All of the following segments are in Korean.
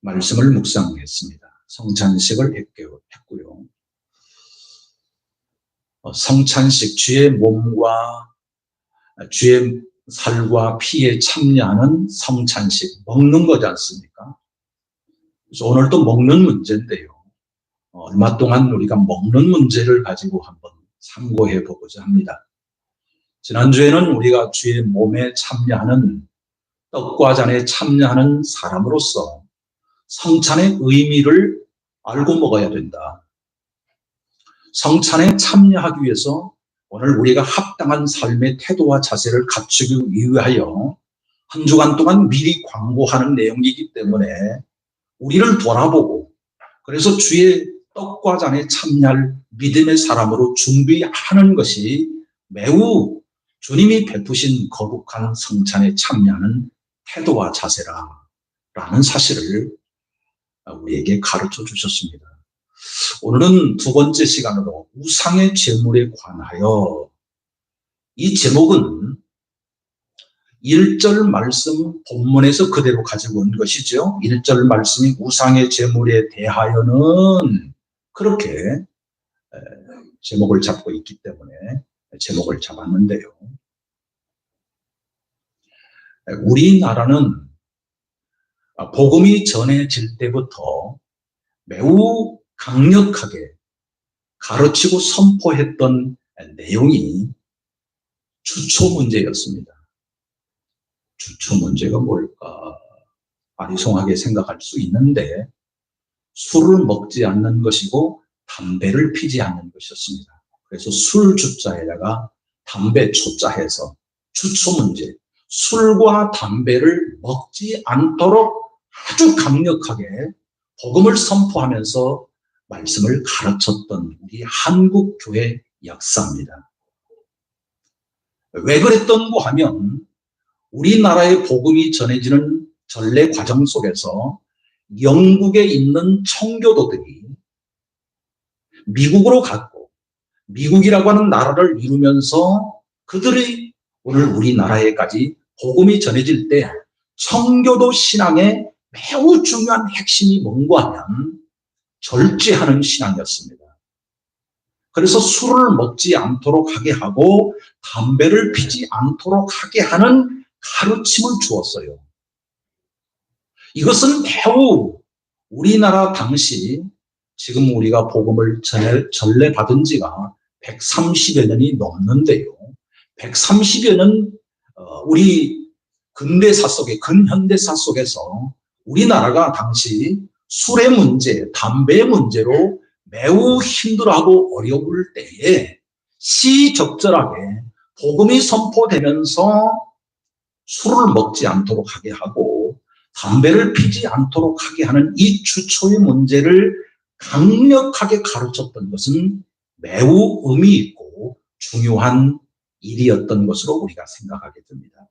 말씀을 묵상했습니다. 성찬식을 했고요. 성찬식, 주의 몸과 주의 살과 피에 참여하는 성찬식, 먹는 거지 않습니까? 그래서 오늘도 먹는 문제인데요. 얼마 동안 우리가 먹는 문제를 가지고 한번 참고해 보고자 합니다. 지난주에는 우리가 주의 몸에 참여하는, 떡과 잔에 참여하는 사람으로서 성찬의 의미를 알고 먹어야 된다. 성찬에 참여하기 위해서 오늘 우리가 합당한 삶의 태도와 자세를 갖추기 위하여 한 주간 동안 미리 광고하는 내용이기 때문에 우리를 돌아보고, 그래서 주의 떡과 잔에 참여할 믿음의 사람으로 준비하는 것이 매우 주님이 베푸신 거룩한 성찬에 참여하는 태도와 자세라는 사실을 우리에게 가르쳐 주셨습니다. 오늘은 두 번째 시간으로 우상의 제물에 관하여, 이 제목은 1절 말씀 본문에서 그대로 가지고 온 것이죠. 1절 말씀이 우상의 제물에 대하여는 그렇게 제목을 잡고 있기 때문에 제목을 잡았는데요. 우리나라는 복음이 전해질 때부터 매우 강력하게 가르치고 선포했던 내용이 주초 문제였습니다. 주초 문제가 뭘까? 아리송하게 생각할 수 있는데, 술을 먹지 않는 것이고 담배를 피지 않는 것이었습니다. 그래서 술 주자에다가 담배 초자 해서 주초 문제, 술과 담배를 먹지 않도록 아주 강력하게 복음을 선포하면서 말씀을 가르쳤던 우리 한국 교회 역사입니다. 왜 그랬던고 하면, 우리나라의 복음이 전해지는 전례 과정 속에서 영국에 있는 청교도들이 미국으로 갔고, 미국이라고 하는 나라를 이루면서 그들이 오늘 우리나라에까지 복음이 전해질 때 청교도 신앙의 매우 중요한 핵심이 뭔가 하면 절제하는 신앙이었습니다. 그래서 술을 먹지 않도록 하게 하고 담배를 피지 않도록 하게 하는 가르침을 주었어요. 이것은 매우 우리나라 당시, 지금 우리가 복음을 전례 받은 지가 130여 년이 넘는데요. 130여 년 우리 근대사 속에, 근현대사 속에서 우리나라가 당시 술의 문제, 담배의 문제로 매우 힘들어하고 어려울 때에 시적절하게 복음이 선포되면서 술을 먹지 않도록 하게 하고 담배를 피지 않도록 하게 하는 이 주초의 문제를 강력하게 가르쳤던 것은 매우 의미 있고 중요한 일이었던 것으로 우리가 생각하게 됩니다.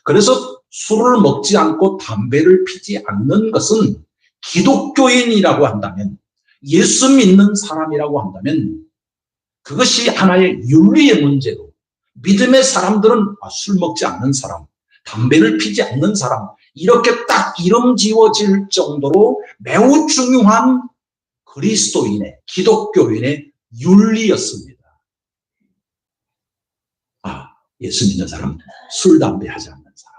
그래서 술을 먹지 않고 담배를 피지 않는 것은 기독교인이라고 한다면, 예수 믿는 사람이라고 한다면 그것이 하나의 윤리의 문제로, 믿음의 사람들은 술 먹지 않는 사람, 담배를 피지 않는 사람, 이렇게 딱 이름 지어질 정도로 매우 중요한 그리스도인의, 기독교인의 윤리였습니다. 예수 믿는 사람, 술, 담배 하지 않는 사람.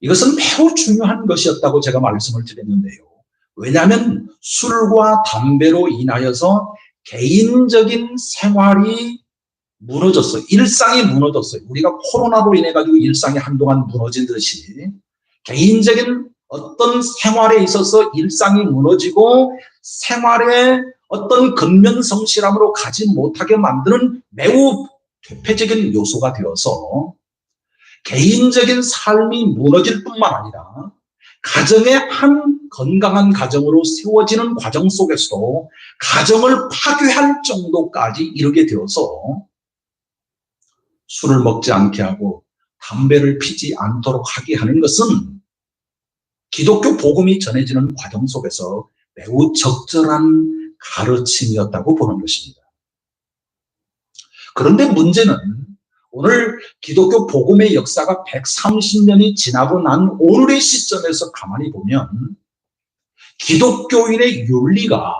이것은 매우 중요한 것이었다고 제가 말씀을 드렸는데요. 왜냐하면 술과 담배로 인하여서 개인적인 생활이 무너졌어요. 일상이 무너졌어요. 우리가 코로나로 인해 가지고 일상이 한동안 무너진 듯이 개인적인 어떤 생활에 있어서 일상이 무너지고 생활에 어떤 근면성실함으로 가지 못하게 만드는 매우 대표적인 요소가 되어서 개인적인 삶이 무너질 뿐만 아니라 가정의 한 건강한 가정으로 세워지는 과정 속에서도 가정을 파괴할 정도까지 이르게 되어서 술을 먹지 않게 하고 담배를 피지 않도록 하게 하는 것은 기독교 복음이 전해지는 과정 속에서 매우 적절한 가르침이었다고 보는 것입니다. 그런데 문제는 오늘 기독교 복음의 역사가 130년이 지나고 난 오늘의 시점에서 가만히 보면 기독교인의 윤리가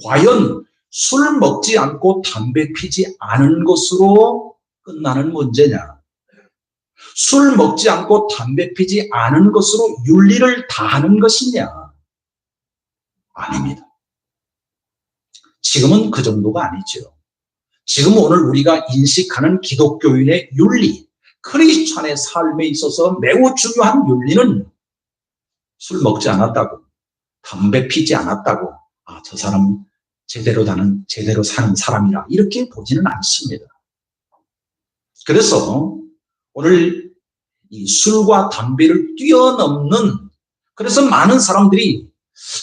과연 술 먹지 않고 담배 피지 않은 것으로 끝나는 문제냐? 술 먹지 않고 담배 피지 않은 것으로 윤리를 다하는 것이냐? 아닙니다. 지금은 그 정도가 아니죠. 지금 오늘 우리가 인식하는 기독교인의 윤리, 크리스찬의 삶에 있어서 매우 중요한 윤리는 술 먹지 않았다고, 담배 피지 않았다고, 저 사람 제대로 사는 사람이라 이렇게 보지는 않습니다. 그래서 오늘 이 술과 담배를 뛰어넘는, 그래서 많은 사람들이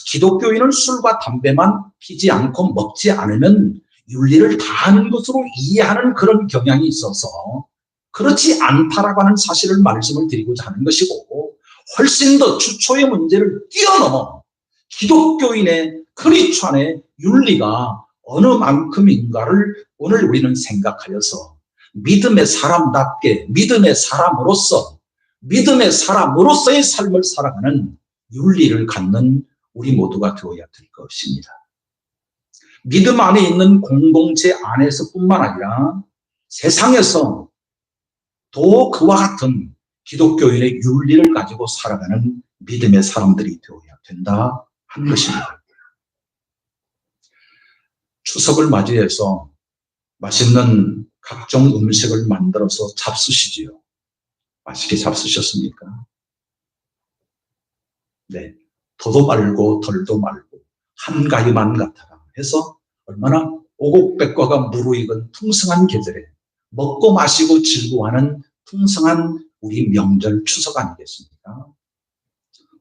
기독교인은 술과 담배만 피지 않고 먹지 않으면 윤리를 다하는 것으로 이해하는 그런 경향이 있어서 그렇지 않다라고 하는 사실을 말씀을 드리고자 하는 것이고, 훨씬 더 주초의 문제를 뛰어넘어 기독교인의 크리스찬의 윤리가 어느 만큼인가를 오늘 우리는 생각하여서 믿음의 사람답게 믿음의 사람으로서의 삶을 살아가는 윤리를 갖는 우리 모두가 되어야 될 것입니다. 믿음 안에 있는 공동체 안에서뿐만 아니라 세상에서 또 그와 같은 기독교인의 윤리를 가지고 살아가는 믿음의 사람들이 되어야 된다 하는 것입니다. 추석을 맞이해서 맛있는 각종 음식을 만들어서 잡수시지요. 맛있게 잡수셨습니까? 네, 더도 말고 덜도 말고 한가위만 같아라 해서 얼마나 오곡백과가 무르익은 풍성한 계절에 먹고 마시고 즐거워하는 풍성한 우리 명절 추석 아니겠습니까?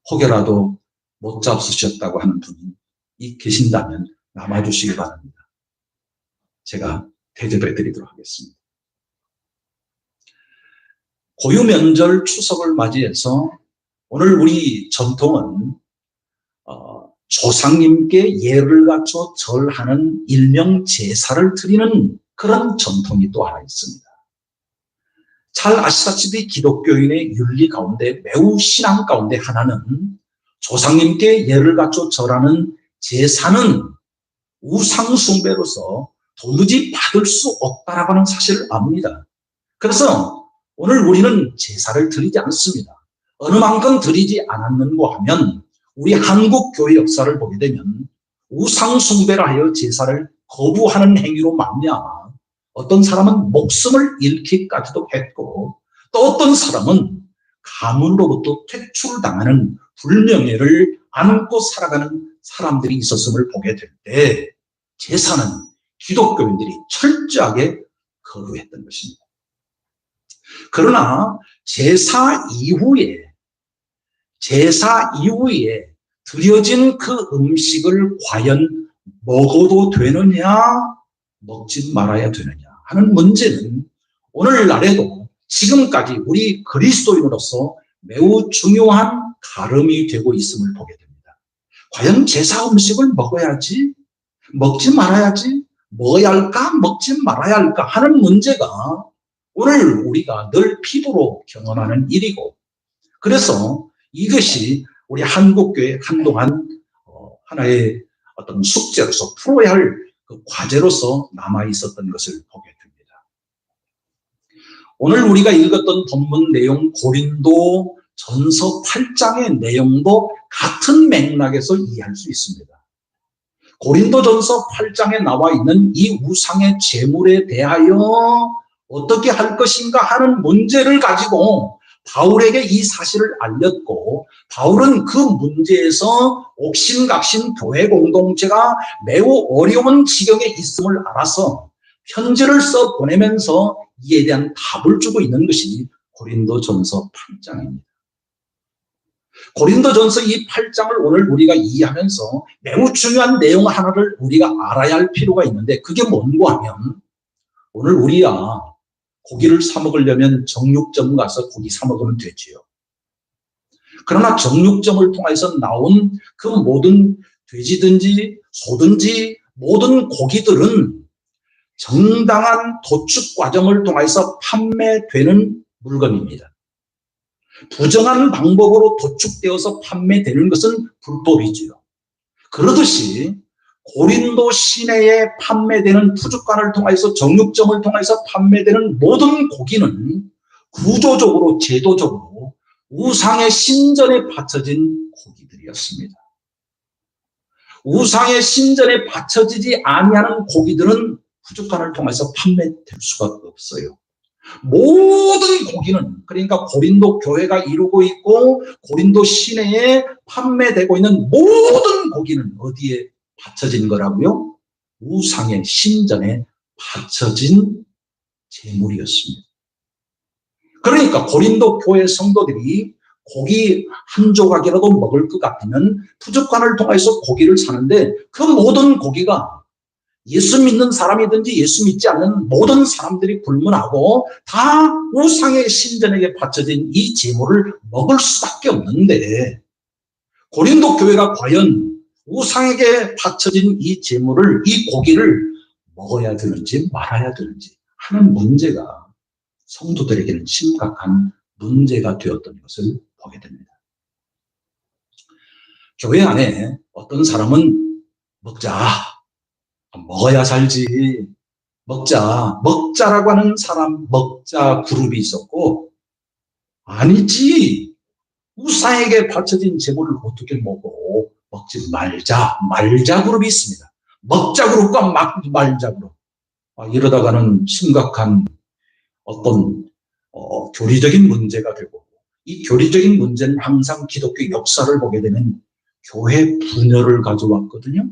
혹여라도 못 잡수셨다고 하는 분이 계신다면 남아주시기 바랍니다. 제가 대접해 드리도록 하겠습니다. 고유 명절 추석을 맞이해서 오늘 우리 전통은 조상님께 예를 갖춰 절하는 일명 제사를 드리는 그런 전통이 또 하나 있습니다. 잘 아시다시피 기독교인의 윤리 가운데 매우 신앙 가운데 하나는 조상님께 예를 갖춰 절하는 제사는 우상 숭배로서 도무지 받을 수 없다라고 하는 사실을 압니다. 그래서 오늘 우리는 제사를 드리지 않습니다. 어느 만큼 드리지 않았는고 하면 우리 한국 교회 역사를 보게 되면 우상 숭배를 하여 제사를 거부하는 행위로 말미암아 어떤 사람은 목숨을 잃기까지도 했고, 또 어떤 사람은 가문으로부터 퇴출당하는 불명예를 안고 살아가는 사람들이 있었음을 보게 될 때 제사는 기독교인들이 철저하게 거부했던 것입니다. 그러나 제사 이후에 드려진 그 음식을 과연 먹어도 되느냐, 먹지 말아야 되느냐 하는 문제는 오늘날에도 지금까지 우리 그리스도인으로서 매우 중요한 가름이 되고 있음을 보게 됩니다. 과연 제사 음식을 먹어야지, 먹지 말아야지, 먹어야 할까, 먹지 말아야 할까 하는 문제가 오늘 우리가 늘 피부로 경험하는 일이고, 그래서 이것이 우리 한국교회 한동안 하나의 어떤 숙제로서 풀어야 할 그 과제로서 남아 있었던 것을 보게 됩니다. 오늘 우리가 읽었던 본문 내용 고린도 전서 8장의 내용도 같은 맥락에서 이해할 수 있습니다. 고린도 전서 8장에 나와 있는 이 우상의 제물에 대하여 어떻게 할 것인가 하는 문제를 가지고 바울에게 이 사실을 알렸고, 바울은 그 문제에서 옥신각신 교회 공동체가 매우 어려운 지경에 있음을 알아서 편지를 써 보내면서 이에 대한 답을 주고 있는 것이 고린도전서 8장입니다. 고린도전서 이 8장을 오늘 우리가 이해하면서 매우 중요한 내용 하나를 우리가 알아야 할 필요가 있는데, 그게 뭔고 하면, 오늘 우리야 고기를 사 먹으려면 정육점 가서 고기 사 먹으면 되지요. 그러나 정육점을 통해서 나온 그 모든 돼지든지 소든지 모든 고기들은 정당한 도축 과정을 통해서 판매되는 물건입니다. 부정한 방법으로 도축되어서 판매되는 것은 불법이지요. 그러듯이 고린도 시내에 판매되는 푸주간을 통해서 정육점을 통해서 판매되는 모든 고기는 구조적으로 제도적으로 우상의 신전에 바쳐진 고기들이었습니다. 우상의 신전에 바쳐지지 아니하는 고기들은 푸주간을 통해서 판매될 수가 없어요. 모든 고기는, 그러니까 고린도 교회가 이루고 있고 고린도 시내에 판매되고 있는 모든 고기는 어디에 바쳐진 거라고요? 우상의 신전에 바쳐진 제물이었습니다. 그러니까 고린도 교회 성도들이 고기 한 조각이라도 먹을 것 같으면 푸주간을 통해서 고기를 사는데 그 모든 고기가 예수 믿는 사람이든지 예수 믿지 않는 모든 사람들이 불문하고 다 우상의 신전에게 바쳐진 이 제물을 먹을 수밖에 없는데, 고린도 교회가 과연 우상에게 바쳐진 이 제물을, 이 고기를 먹어야 되는지 말아야 되는지 하는 문제가 성도들에게는 심각한 문제가 되었던 것을 보게 됩니다. 교회 안에 어떤 사람은 먹어야 살지, 먹자라고 하는 사람, 먹자 그룹이 있었고, 아니지, 우상에게 바쳐진 제물을 어떻게 먹어, 먹지 말자 그룹이 있습니다. 먹자 그룹과 말자 그룹. 이러다가는 심각한 어떤 교리적인 문제가 되고, 이 교리적인 문제는 항상 기독교 역사를 보게 되면 교회 분열을 가져왔거든요.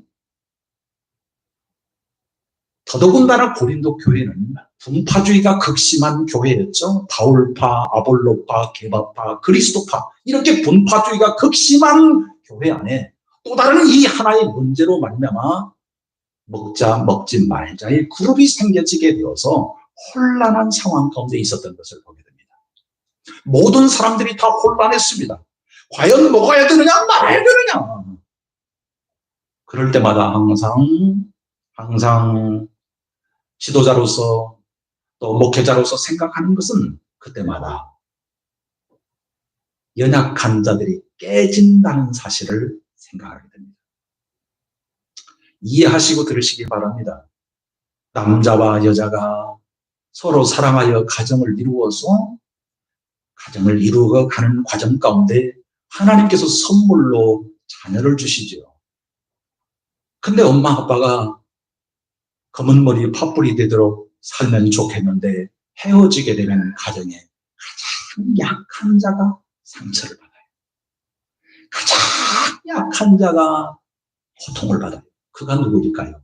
더더군다나 고린도 교회는 분파주의가 극심한 교회였죠. 바울파, 아볼로파, 게바파, 그리스도파, 이렇게 분파주의가 극심한 교회 안에 또 다른 이 하나의 문제로 말미암아 먹자 먹지 말자의 그룹이 생겨지게 되어서 혼란한 상황 가운데 있었던 것을 보게 됩니다. 모든 사람들이 다 혼란했습니다. 과연 먹어야 되느냐 말아야 되느냐. 그럴 때마다 항상 지도자로서 또 목회자로서 생각하는 것은 그때마다 연약한 자들이 깨진다는 사실을 생각하게 됩니다. 이해하시고 들으시기 바랍니다. 남자와 여자가 서로 사랑하여 가정을 이루어서 가정을 이루어 가는 과정 가운데 하나님께서 선물로 자녀를 주시죠. 근데 엄마 아빠가 검은 머리 팥불이 되도록 살면 좋겠는데 헤어지게 되면 가정에 가장 약한 자가 상처를 받아요. 가장 약한 자가 고통을 받아요. 그가 누구일까요?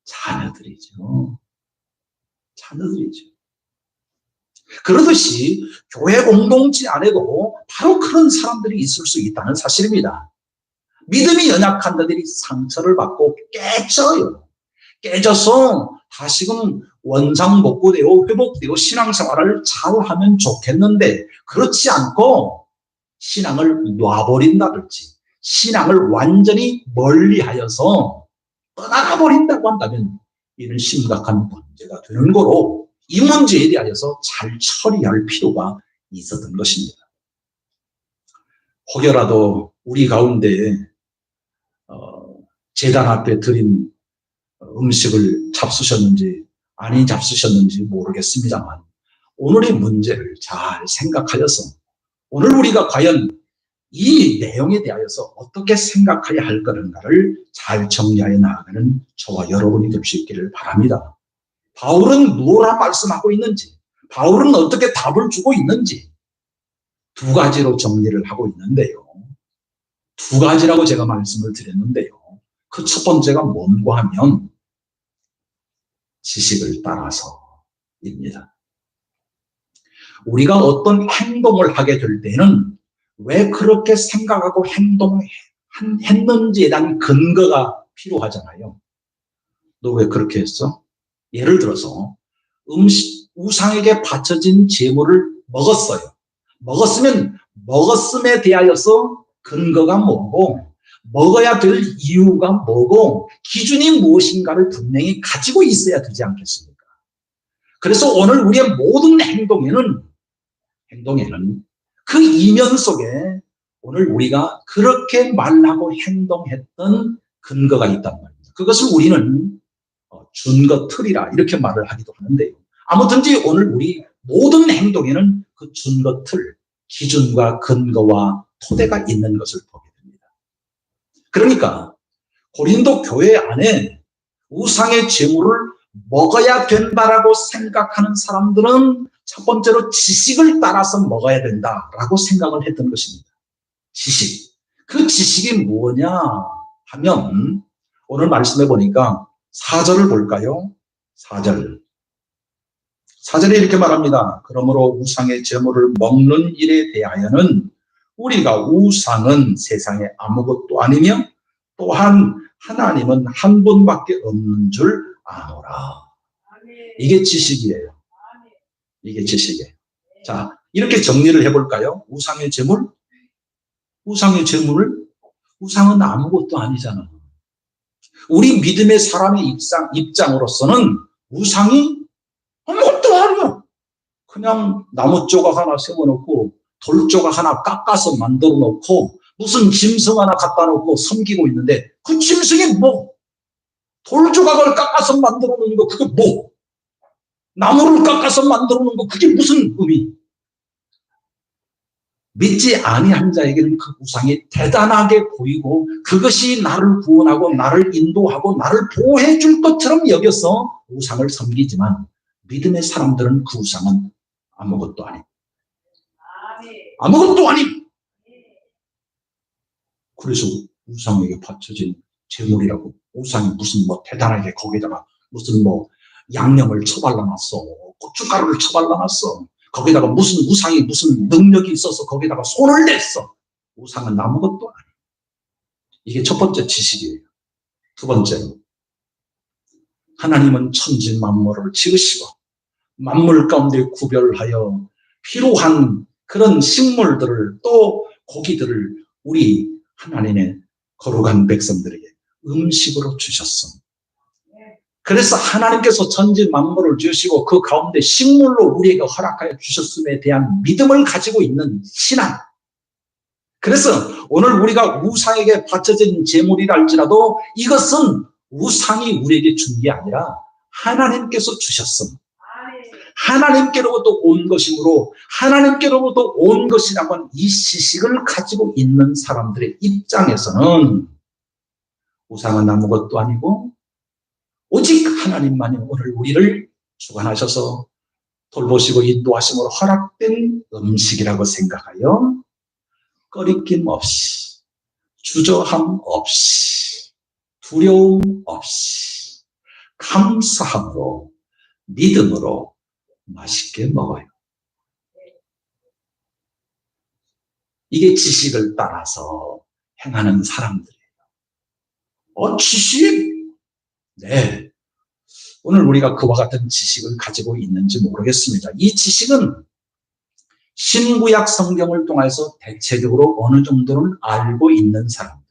자녀들이죠. 그러듯이 교회 공동체 안에도 바로 그런 사람들이 있을 수 있다는 사실입니다. 믿음이 연약한 자들이 상처를 받고 깨져서 다시금 원상복구되고 회복되고 신앙생활을 잘하면 좋겠는데, 그렇지 않고 신앙을 놔버린다든지 신앙을 완전히 멀리하여서 떠나가 버린다고 한다면 이는 심각한 문제가 되는 거로, 이 문제에 대하여서 잘 처리할 필요가 있었던 것입니다. 혹여라도 우리 가운데 제단 앞에 드린 음식을 잡수셨는지 아니 잡수셨는지 모르겠습니다만, 오늘의 문제를 잘 생각하여서 오늘 우리가 과연 이 내용에 대하여서 어떻게 생각해야 할 것인가를 잘 정리하여 나아가는 저와 여러분이 될 수 있기를 바랍니다. 바울은 무엇라 말씀하고 있는지, 바울은 어떻게 답을 주고 있는지 두 가지로 정리를 하고 있는데요. 두 가지라고 제가 말씀을 드렸는데요. 그 첫 번째가 뭔고 하면 지식을 따라서입니다. 우리가 어떤 행동을 하게 될 때는 왜 그렇게 생각하고 행동했는지에 대한 근거가 필요하잖아요. 너 왜 그렇게 했어? 예를 들어서 우상에게 바쳐진 제물을 먹었어요. 먹었으면 먹었음에 대하여서 근거가 뭐고, 먹어야 될 이유가 뭐고, 기준이 무엇인가를 분명히 가지고 있어야 되지 않겠습니까? 그래서 오늘 우리의 모든 행동에는 그 이면 속에 오늘 우리가 그렇게 말하고 행동했던 근거가 있단 말입니다. 그것을 우리는 준거 틀이라 이렇게 말을 하기도 하는데요. 아무튼지 오늘 우리 모든 행동에는 그 준거 틀, 기준과 근거와 토대가 있는 것을 보게 됩니다. 그러니까 고린도 교회 안에 우상의 제물을 먹어야 된다라고 생각하는 사람들은 첫 번째로 지식을 따라서 먹어야 된다라고 생각을 했던 것입니다. 지식. 그 지식이 뭐냐 하면 오늘 말씀해 보니까 4절을 볼까요? 4절. 4절에 이렇게 말합니다. 그러므로 우상의 제물을 먹는 일에 대하여는 우리가 우상은 세상에 아무것도 아니며 또한 하나님은 한 분밖에 없는 줄 아노라. 이게 지식이에요. 이게 지식이에요. 자, 이렇게 정리를 해볼까요? 우상의 제물? 우상의 제물을? 우상은 아무것도 아니잖아. 우리 믿음의 사람의 입장으로서는 우상이 아무것도 아니야. 그냥 나무 조각 하나 세워놓고 돌 조각 하나 깎아서 만들어 놓고 무슨 짐승 하나 갖다 놓고 섬기고 있는데 그 짐승이 뭐? 돌 조각을 깎아서 만들어 놓는 거 그게 뭐? 나무를 깎아서 만들어 놓는 거 그게 무슨 의미? 믿지 아니한 자에게는 그 우상이 대단하게 보이고 그것이 나를 구원하고 나를 인도하고 나를 보호해 줄 것처럼 여겨서 우상을 섬기지만 믿음의 사람들은 그 우상은 아무것도 아니. 아무것도 아니. 그래서 우상에게 바쳐진 제물이라고 우상이 무슨 뭐 대단하게 거기다가 무슨 뭐 양념을 처발라놨어. 고춧가루를 처발라놨어. 거기다가 무슨 우상이 무슨 능력이 있어서 거기다가 손을 냈어. 우상은 아무것도 아니에요. 이게 첫 번째 지식이에요. 두 번째로 하나님은 천지 만물을 지으시고 만물 가운데 구별하여 필요한 그런 식물들을 또 고기들을 우리 하나님의 거룩한 백성들에게 음식으로 주셨습니다. 그래서 하나님께서 천지 만물을 주시고 그 가운데 식물로 우리에게 허락하여 주셨음에 대한 믿음을 가지고 있는 신앙. 그래서 오늘 우리가 우상에게 바쳐진 제물이라 할지라도 이것은 우상이 우리에게 준 게 아니라 하나님께서 주셨습니다. 하나님께로부터 온 것이므로 하나님께로부터 온 것이라고 하는 이 지식을 가지고 있는 사람들의 입장에서는 우상은 아무것도 아니고 오직 하나님만이 오늘 우리를 주관하셔서 돌보시고 인도하심으로 허락된 음식이라고 생각하여 꺼리낌 없이 주저함 없이 두려움 없이 감사함으로 믿음으로 맛있게 먹어요. 이게 지식을 따라서 행하는 사람들이에요. 지식? 네. 오늘 우리가 그와 같은 지식을 가지고 있는지 모르겠습니다. 이 지식은 신구약 성경을 통해서 대체적으로 어느 정도는 알고 있는 사람들.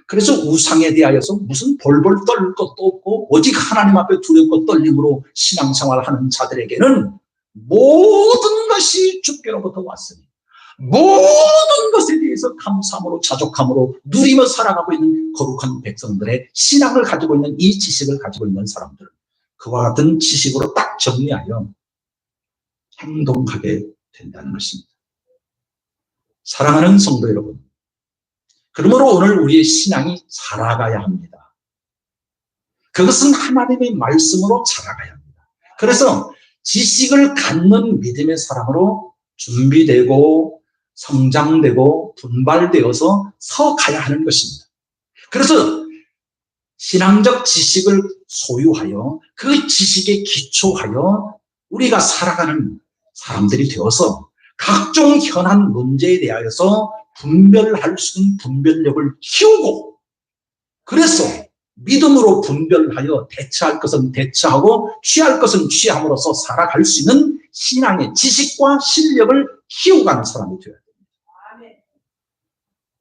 그래서 우상에 대하여서 무슨 벌벌 떨 것도 없고 오직 하나님 앞에 두렵고 떨림으로 신앙생활을 하는 자들에게는 모든 것이 주께로부터 왔으니 모든 것에 대해서 감사함으로 자족함으로 누리며 살아가고 있는 거룩한 백성들의 신앙을 가지고 있는 이 지식을 가지고 있는 사람들, 그와 같은 지식으로 딱 정리하여 행동하게 된다는 것입니다. 사랑하는 성도 여러분, 그러므로 오늘 우리의 신앙이 자라가야 합니다. 그것은 하나님의 말씀으로 자라가야 합니다. 그래서 지식을 갖는 믿음의 사람으로 준비되고 성장되고 분발되어서 서가야 하는 것입니다. 그래서 신앙적 지식을 소유하여 그 지식에 기초하여 우리가 살아가는 사람들이 되어서 각종 현안 문제에 대하여서 분별할 수 있는 분별력을 키우고, 그래서 믿음으로 분별하여 대처할 것은 대처하고 취할 것은 취함으로써 살아갈 수 있는 신앙의 지식과 실력을 키워가는 사람이 되어야 됩니다.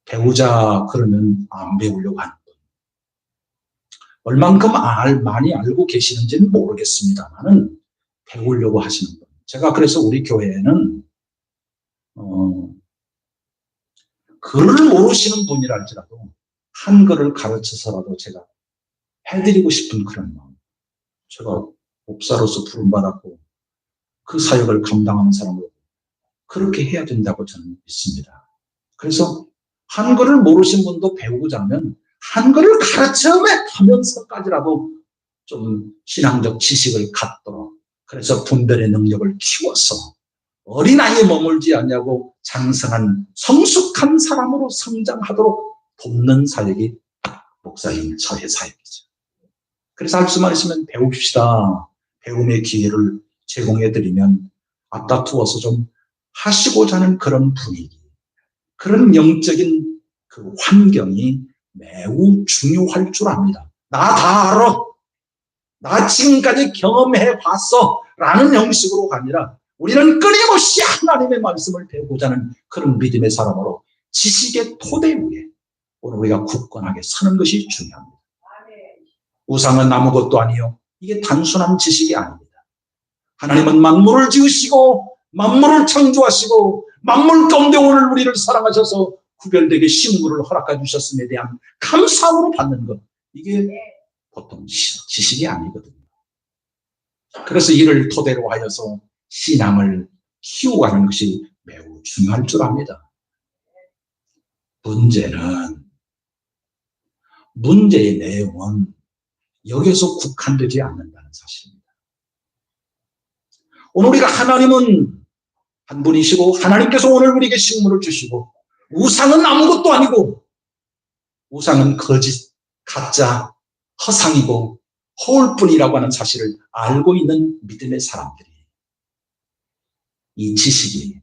배우자 그러면 안 배우려고 하는 분, 얼만큼 많이 알고 계시는지는 모르겠습니다만은 배우려고 하시는 분. 제가 그래서 우리 교회에는 글을 모르시는 분이랄지라도 한글을 가르쳐서라도 제가 해드리고 싶은 그런 마음. 제가 목사로서 부름받았고 그 사역을 감당하는 사람으로 그렇게 해야 된다고 저는 믿습니다. 그래서 한글을 모르신 분도 배우고자 하면 한글을 가르쳐가면서까지라도 좀 신앙적 지식을 갖도록, 그래서 분별의 능력을 키워서 어린아이에 머물지 않냐고 장성한 성숙한 사람으로 성장하도록 돕는 사역이 목사인 저의 사역이죠. 그래서 할 수만 있으면 배웁시다. 배움의 기회를 제공해드리면 앞다투어서 좀 하시고자 하는 그런 분위기, 그런 영적인 그 환경이 매우 중요할 줄 압니다. 나 다 알아. 나 지금까지 경험해봤어. 라는 형식으로 아니라 우리는 끊임없이 하나님의 말씀을 배우고자 하는 그런 믿음의 사람으로 지식의 토대 위에 오늘 우리가 굳건하게 서는 것이 중요합니다. 우상은 아무것도 아니요. 이게 단순한 지식이 아닙니다. 하나님은 만물을 지으시고 만물을 창조하시고 만물 가운데 오늘 우리를 사랑하셔서 구별되게 식물을 허락해 주셨음에 대한 감사함으로 받는 것, 이게 보통 지식이 아니거든요. 그래서 이를 토대로 하여서 신앙을 키워가는 것이 매우 중요할 줄 압니다. 문제의 내용은 여기서 국한되지 않는다는 사실입니다. 오늘 우리가 하나님은 한 분이시고 하나님께서 오늘 우리에게 식물을 주시고 우상은 아무것도 아니고 우상은 거짓, 가짜, 허상이고 허울뿐이라고 하는 사실을 알고 있는 믿음의 사람들이 이 지식이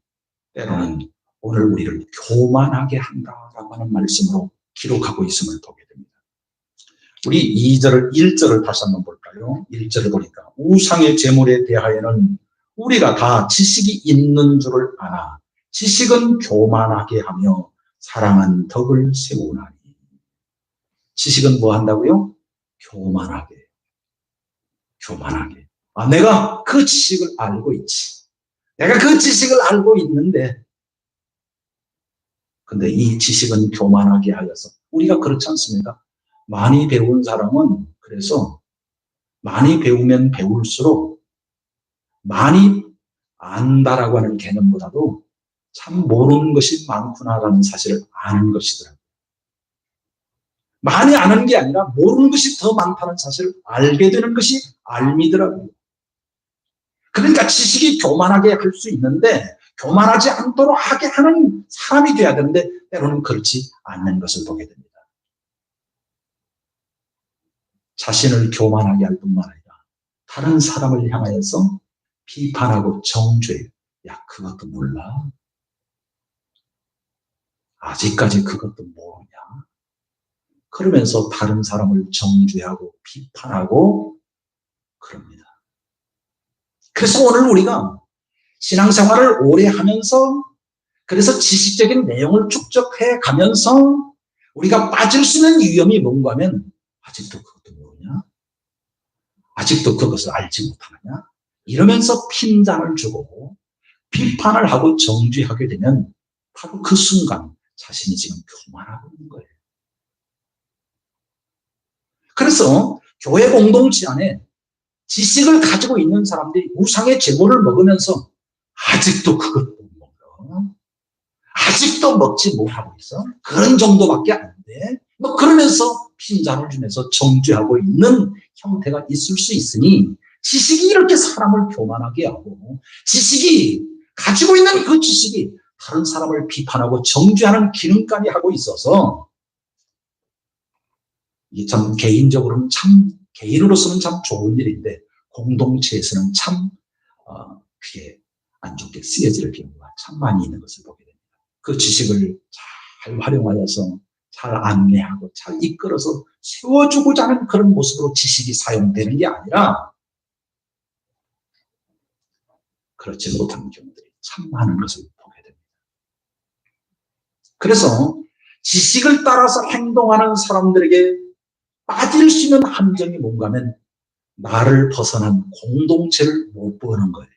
때로는 오늘 우리를 교만하게 한다라고 하는 말씀으로 기록하고 있음을 보게 됩니다. 우리 1절을 다시 한번 볼까요? 1절을 보니까 우상의 제물에 대하여는 우리가 다 지식이 있는 줄을 아나 지식은 교만하게 하며 사랑은 덕을 세우나니. 지식은 뭐 한다고요? 교만하게. 내가 그 지식을 알고 있지. 내가 그 지식을 알고 있는데 근데 이 지식은 교만하게 하여서, 우리가 그렇지 않습니까? 많이 배운 사람은 그래서 많이 배우면 배울수록 많이 안다라고 하는 개념보다도 참 모르는 것이 많구나라는 사실을 아는 것이더라고요. 많이 아는 게 아니라 모르는 것이 더 많다는 사실을 알게 되는 것이 알미더라고요. 그러니까 지식이 교만하게 할 수 있는데 교만하지 않도록 하게 하는 사람이 돼야 되는데 때로는 그렇지 않는 것을 보게 됩니다. 자신을 교만하게 할 뿐만 아니라 다른 사람을 향하여서 비판하고 정죄해요. 야, 그것도 몰라? 아직까지 그것도 모르냐? 그러면서 다른 사람을 정죄하고 비판하고 그럽니다. 그래서 오늘 우리가 신앙생활을 오래 하면서, 그래서 지식적인 내용을 축적해 가면서 우리가 빠질 수 있는 위험이 뭔가 하면, 아직도 그것도 모르냐? 아직도 그것을 알지 못하느냐? 이러면서 핀잔을 주고 비판을 하고 정죄하게 되면 바로 그 순간 자신이 지금 교만하고 있는 거예요. 그래서 교회 공동체 안에 지식을 가지고 있는 사람들이 우상의 제물을 먹으면서 아직도 그것도 먹어? 아직도 먹지 못하고 있어? 그런 정도밖에 안 돼? 그러면서 핀잔을 주면서 정죄하고 있는 형태가 있을 수 있으니, 지식이 이렇게 사람을 교만하게 하고 지식이 가지고 있는 그 지식이 다른 사람을 비판하고 정죄하는 기능까지 하고 있어서 이게 참 개인적으로는 개인으로서는 참 좋은 일인데 공동체에서는 참 그게 안 좋게 쓰여질 경우가 참 많이 있는 것을 보게 됩니다. 그 지식을 잘 활용하여서 잘 안내하고 잘 이끌어서 세워주고자 하는 그런 모습으로 지식이 사용되는 게 아니라 그렇지 못한 경우들이 참 많은 것을 보게 됩니다. 그래서 지식을 따라서 행동하는 사람들에게 빠질 수 있는 함정이 뭔가 하면 나를 벗어난 공동체를 못 보는 거예요.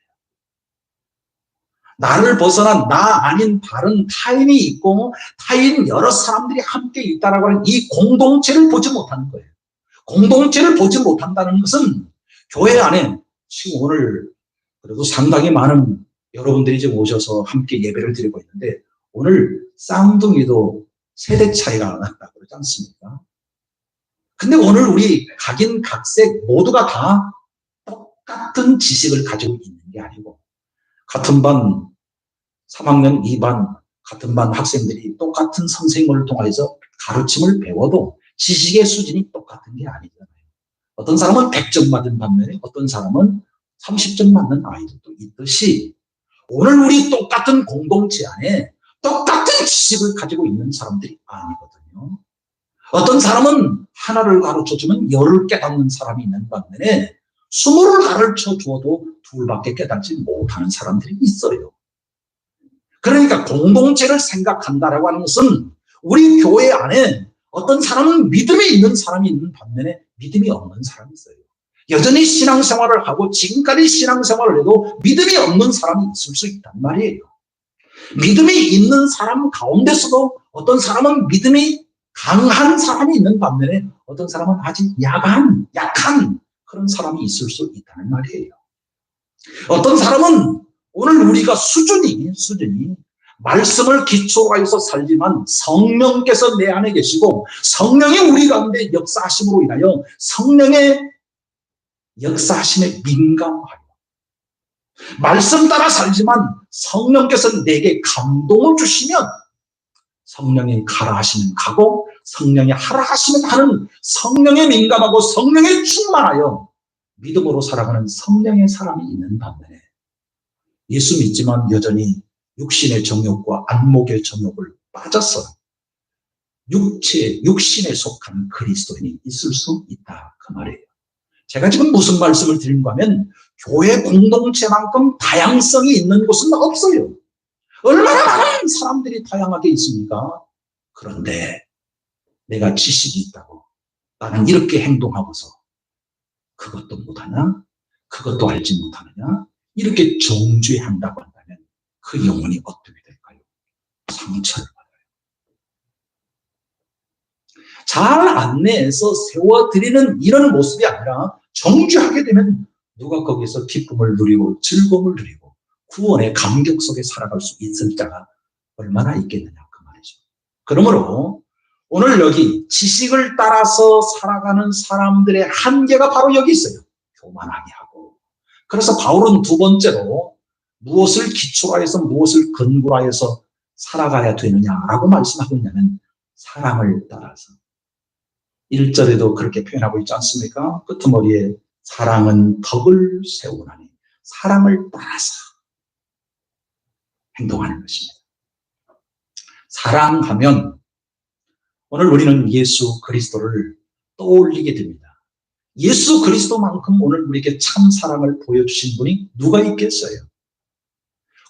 나를 벗어난 나 아닌 다른 타인이 있고 타인 여러 사람들이 함께 있다라고 하는 이 공동체를 보지 못하는 거예요. 공동체를 보지 못한다는 것은 교회 안에 지금 오늘 그래도 상당히 많은 여러분들이 지금 오셔서 함께 예배를 드리고 있는데 오늘 쌍둥이도 세대 차이가 난다고 그러지 않습니까? 근데 오늘 우리 각인 각색 모두가 다 똑같은 지식을 가지고 있는 게 아니고 같은 반 3학년 2반 같은 반 학생들이 똑같은 선생님을 통해서 가르침을 배워도 지식의 수준이 똑같은 게 아니잖아요. 어떤 사람은 100점 맞은 반면에 어떤 사람은 30점 맞는 아이들도 있듯이 오늘 우리 똑같은 공동체 안에 똑같은 지식을 가지고 있는 사람들이 아니거든요. 어떤 사람은 하나를 가르쳐주면 열을 깨닫는 사람이 있는 반면에 20를 가르쳐 주어도 둘밖에 깨닫지 못하는 사람들이 있어요. 그러니까 공동체를 생각한다라고 하는 것은 우리 교회 안에 어떤 사람은 믿음이 있는 사람이 있는 반면에 믿음이 없는 사람이 있어요. 여전히 신앙생활을 하고 지금까지 신앙생활을 해도 믿음이 없는 사람이 있을 수 있단 말이에요. 믿음이 있는 사람 가운데서도 어떤 사람은 믿음이 강한 사람이 있는 반면에 어떤 사람은 아직 약한 그런 사람이 있을 수 있다는 말이에요. 어떤 사람은 오늘 우리가 수준이 말씀을 기초로 해서 살지만 성령께서 내 안에 계시고 성령이 우리 가운데 역사하심으로 인하여 성령의 역사하심에 민감하여 말씀 따라 살지만 성령께서 내게 감동을 주시면 성령이 가라 하시면 가고 성령이 하라 하시면 하는 성령에 민감하고 성령에 충만하여 믿음으로 살아가는 성령의 사람이 있는 반면에 예수 믿지만 여전히 육신의 정욕과 안목의 정욕을 빠져서 육신에 속한 그리스도인이 있을 수 있다 그 말이에요. 제가 지금 무슨 말씀을 드리는가 하면 교회 공동체만큼 다양성이 있는 곳은 없어요. 얼마나 많은 사람들이 다양하게 있습니까? 그런데 내가 지식이 있다고 나는 이렇게 행동하고서 그것도 못하냐? 그것도 알지 못하느냐? 이렇게 정죄한다고 한다면 그 영혼이 어떻게 될까요? 상처를 받아요. 잘 안내해서 세워드리는 이런 모습이 아니라 정죄하게 되면 누가 거기서 기쁨을 누리고 즐거움을 누리고 구원의 감격 속에 살아갈 수 있을 자가 얼마나 있겠느냐 그 말이죠. 그러므로 오늘 여기 지식을 따라서 살아가는 사람들의 한계가 바로 여기 있어요. 교만하게 하고. 그래서 바울은 두 번째로 무엇을 기초로 해서 무엇을 근거로 해서 살아가야 되느냐라고 말씀하고 있냐면 사랑을 따라서 1절에도 그렇게 표현하고 있지 않습니까? 끄트머리에 사랑은 덕을 세우나니 사랑을 따라서 행동하는 것입니다. 사랑하면 오늘 우리는 예수 그리스도를 떠올리게 됩니다. 예수 그리스도만큼 오늘 우리에게 참 사랑을 보여주신 분이 누가 있겠어요?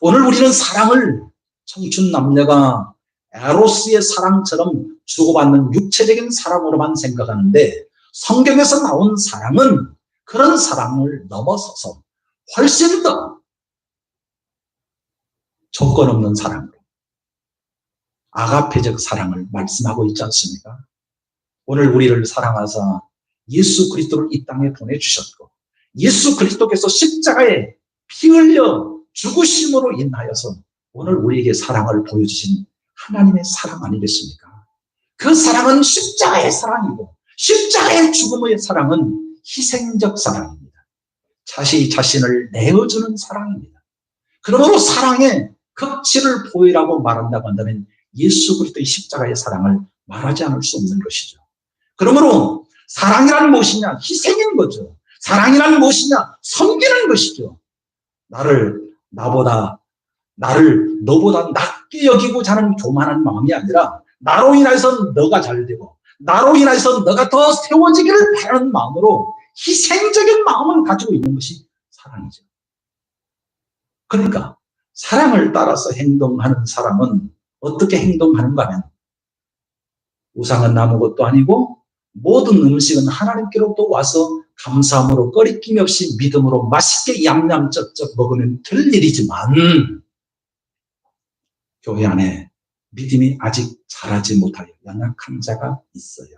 오늘 우리는 사랑을 청춘 남녀가 에로스의 사랑처럼 주고받는 육체적인 사랑으로만 생각하는데 성경에서 나온 사랑은 그런 사랑을 넘어서서 훨씬 더 조건 없는 사랑으로 아가페적 사랑을 말씀하고 있지 않습니까? 오늘 우리를 사랑하사 예수 그리스도를 이 땅에 보내주셨고 예수 그리스도께서 십자가에 피 흘려 죽으심으로 인하여서 오늘 우리에게 사랑을 보여주신 하나님의 사랑 아니겠습니까? 그 사랑은 십자가의 사랑이고 십자가의 죽음의 사랑은 희생적 사랑입니다. 자신을 내어주는 사랑입니다. 그러므로 사랑의 극치를 보이라고 말한다고 한다면 예수 그리스도의 십자가의 사랑을 말하지 않을 수 없는 것이죠. 그러므로 사랑이란 무엇이냐? 희생인 거죠. 사랑이란 무엇이냐? 섬기는 것이죠. 나를 너보다 낮게 여기고자 하는 교만한 마음이 아니라 나로 인해서 너가 잘 되고 나로 인해서 너가 더 세워지기를 바라는 마음으로 희생적인 마음을 가지고 있는 것이 사랑이죠. 그러니까 사랑을 따라서 행동하는 사람은 어떻게 행동하는가 하면 우상은 아무것도 아니고 모든 음식은 하나님께로부터 와서 감사함으로 꺼리낌 없이 믿음으로 맛있게 얌얌쩍쩍 먹으면 될 일이지만 교회 안에 믿음이 아직 자라지 못하여 연약한 자가 있어요.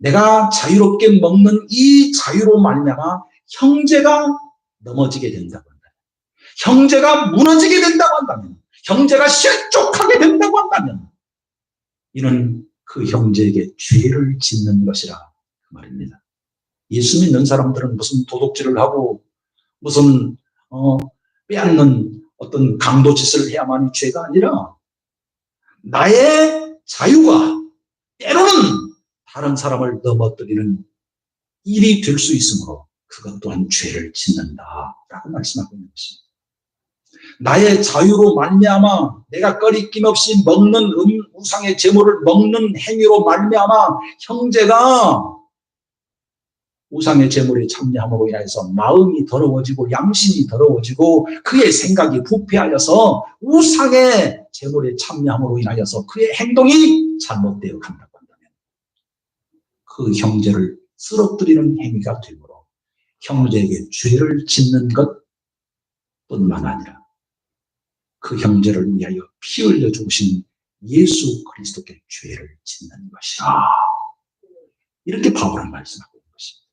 내가 자유롭게 먹는 이 자유로 말미암아 형제가 넘어지게 된다고 한다면, 형제가 무너지게 된다고 한다면, 형제가 실족하게 된다고 한다면 이는 그 형제에게 죄를 짓는 것이라 그 말입니다. 예수 믿는 사람들은 무슨 도둑질을 하고 무슨 빼앗는 어떤 강도짓을 해야만이 죄가 아니라 나의 자유가 때로는 다른 사람을 넘어뜨리는 일이 될 수 있으므로 그것 또한 죄를 짓는다라고 말씀하고 있는 것입니다. 나의 자유로 말미암아 내가 꺼리낌 없이 먹는 우상의 제물을 먹는 행위로 말미암아 형제가 우상의 제물에 참여함으로 인해서 마음이 더러워지고 양심이 더러워지고 그의 생각이 부패하여서 우상의 제물에 참여함으로 인하여서 그의 행동이 잘못되어 간다고 한다면 그 형제를 쓰러뜨리는 행위가 되므로 형제에게 죄를 짓는 것뿐만 아니라 그 형제를 위하여 피 흘려 죽으신 예수 그리스도께 죄를 짓는 것이라. 이렇게 바울은 말씀하고 있는 것입니다.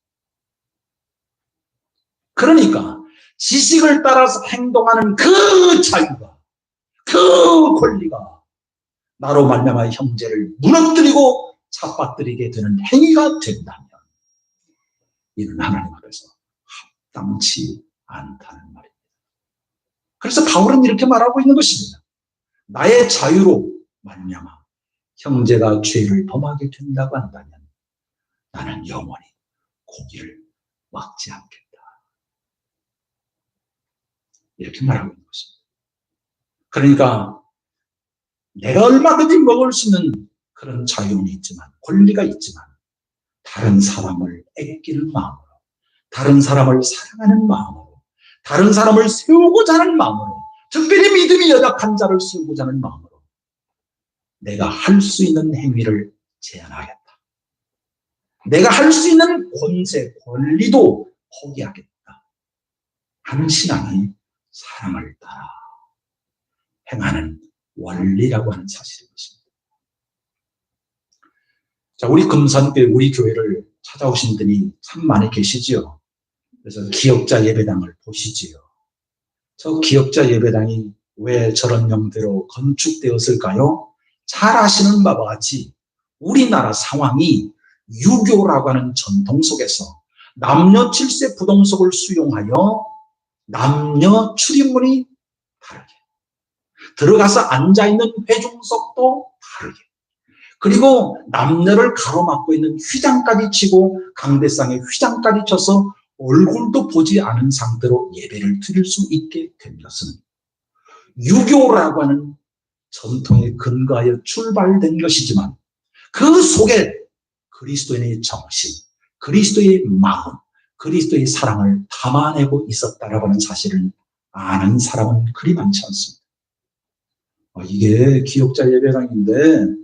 그러니까 지식을 따라서 행동하는 그 자유가, 그 권리가 나로 말미암아 형제를 무너뜨리고 잡아뜨리게 되는 행위가 된다면 이는 하나님 앞에서 합당치 않다는 말입니다. 그래서 바울은 이렇게 말하고 있는 것입니다. 나의 자유로 말미암아 형제가 죄를 범하게 된다고 한다면 나는 영원히 고기를 먹지 않겠다. 이렇게 말하고 있는 것입니다. 그러니까 내가 얼마든지 먹을 수 있는 그런 자유는 있지만, 권리가 있지만 다른 사람을 아끼는 마음으로, 다른 사람을 사랑하는 마음으로, 다른 사람을 세우고자 하는 마음으로, 특별히 믿음이 연약한 자를 세우고자 하는 마음으로 내가 할 수 있는 행위를 제한하겠다. 내가 할 수 있는 권세, 권리도 포기하겠다 하는 신앙이 사랑을 따라 행하는 원리라고 하는 사실인 것입니다. 자, 우리 금산교회, 우리 교회를 찾아오신 분이 참 많이 계시지요. 그래서 기역자 예배당을 보시지요. 저 기역자 예배당이 왜 저런 형태로 건축되었을까요? 잘 아시는 바와 같이 우리나라 상황이 유교라고 하는 전통 속에서 남녀 7세 부동석을 수용하여 남녀 출입문이 다르게, 들어가서 앉아있는 회중석도 다르게, 그리고 남녀를 가로막고 있는 휘장까지 치고 강대상에 휘장까지 쳐서 얼굴도 보지 않은 상태로 예배를 드릴 수 있게 된 것은 유교라고 하는 전통에 근거하여 출발된 것이지만 그 속에 그리스도인의 정신, 그리스도의 마음, 그리스도의 사랑을 담아내고 있었다라고 하는 사실을 아는 사람은 그리 많지 않습니다. 이게 기역자 예배당인데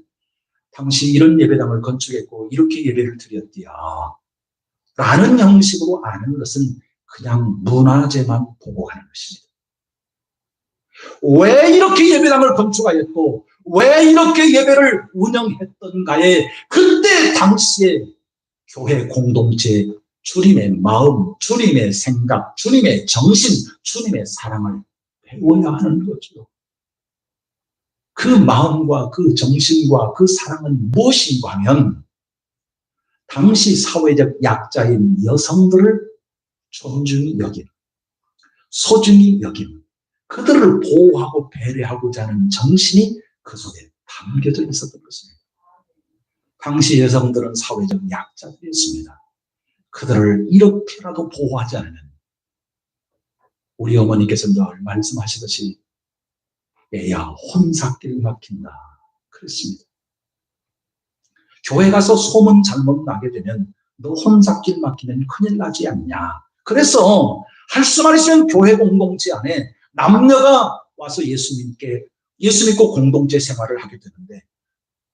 당시 이런 예배당을 건축했고 이렇게 예배를 드렸디야 라는 형식으로 아는 것은 그냥 문화재만 보고 가는 것입니다. 왜 이렇게 예배당을 건축하였고 왜 이렇게 예배를 운영했던가에 그때 당시에 교회 공동체의 주님의 마음, 주님의 생각, 주님의 정신, 주님의 사랑을 배워야 하는 거죠. 그 마음과 그 정신과 그 사랑은 무엇인가 하면 당시 사회적 약자인 여성들을 존중히 여김, 소중히 여김, 그들을 보호하고 배려하고자 하는 정신이 그 속에 담겨져 있었던 것입니다. 당시 여성들은 사회적 약자들이었습니다. 그들을 이렇게라도 보호하지 않으면 우리 어머니께서 늘 말씀하시듯이 애야 혼삭길 막힌다 그랬습니다. 교회 가서 소문 잘못 나게 되면 너 혼삭길 막히면 큰일 나지 않냐. 그래서 할 수만 있으면 교회 공동체 안에 남녀가 와서 예수 믿고 공동체 생활을 하게 되는데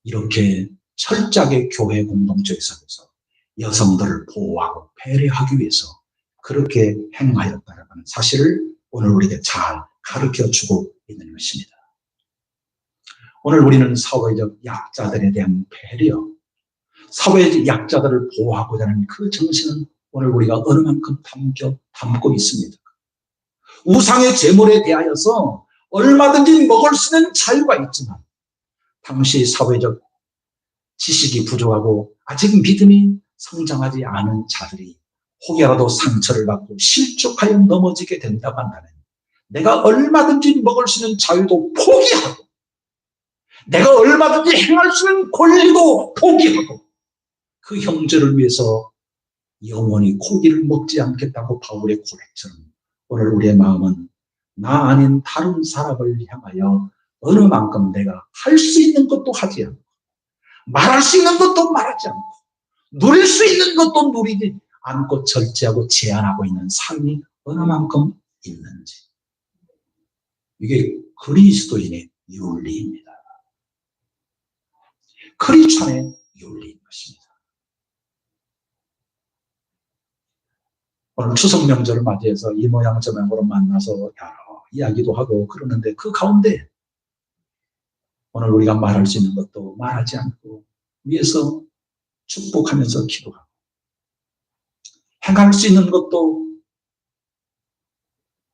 이렇게 철저하게 교회 공동체 속에서 여성들을 보호하고 배려하기 위해서 그렇게 행하였다는 사실을 오늘 우리에게 잘 가르쳐주고 있는 것입니다. 오늘 우리는 사회적 약자들에 대한 배려, 사회적 약자들을 보호하고자 하는 그 정신은 오늘 우리가 어느 만큼 담고 있습니다. 우상의 제물에 대하여서 얼마든지 먹을 수 있는 자유가 있지만 당시 사회적 지식이 부족하고 아직 믿음이 성장하지 않은 자들이 혹여라도 상처를 받고 실족하여 넘어지게 된다고 한다면 내가 얼마든지 먹을 수 있는 자유도 포기하고 내가 얼마든지 행할 수 있는 권리도 포기하고 그 형제를 위해서 영원히 고기를 먹지 않겠다고 바울의 고백처럼 오늘 우리의 마음은 나 아닌 다른 사람을 향하여 어느 만큼 내가 할 수 있는 것도 하지 않고 말할 수 있는 것도 말하지 않고 누릴 수 있는 것도 누리지 않고 절제하고 제한하고 있는 삶이 어느 만큼 있는지, 이게 그리스도인의 윤리입니다. 크리스찬의 윤리인 것입니다. 오늘 추석 명절을 맞이해서 이 모양 저 모양으로 만나서 여러 이야기도 하고 그러는데 그 가운데 오늘 우리가 말할 수 있는 것도 말하지 않고 위에서 축복하면서 기도하고 행할 수 있는 것도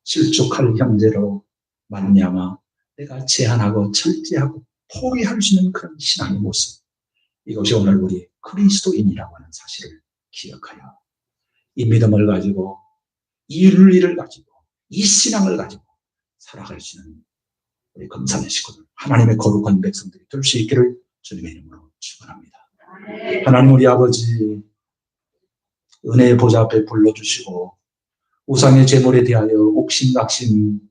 실족할 형제로 말미암아 내가 제한하고 절제하고 포기할 수 있는 그런 신앙의 모습, 이것이 오늘 우리 그리스도인이라고 하는 사실을 기억하여 이 믿음을 가지고 이 윤리를 가지고 이 신앙을 가지고 살아갈 수 있는 우리 검사의 식구들, 하나님의 거룩한 백성들이 될 수 있기를 주님의 이름으로 축원합니다. 하나님 우리 아버지, 은혜의 보좌 앞에 불러주시고 우상의 제물에 대하여 옥신각신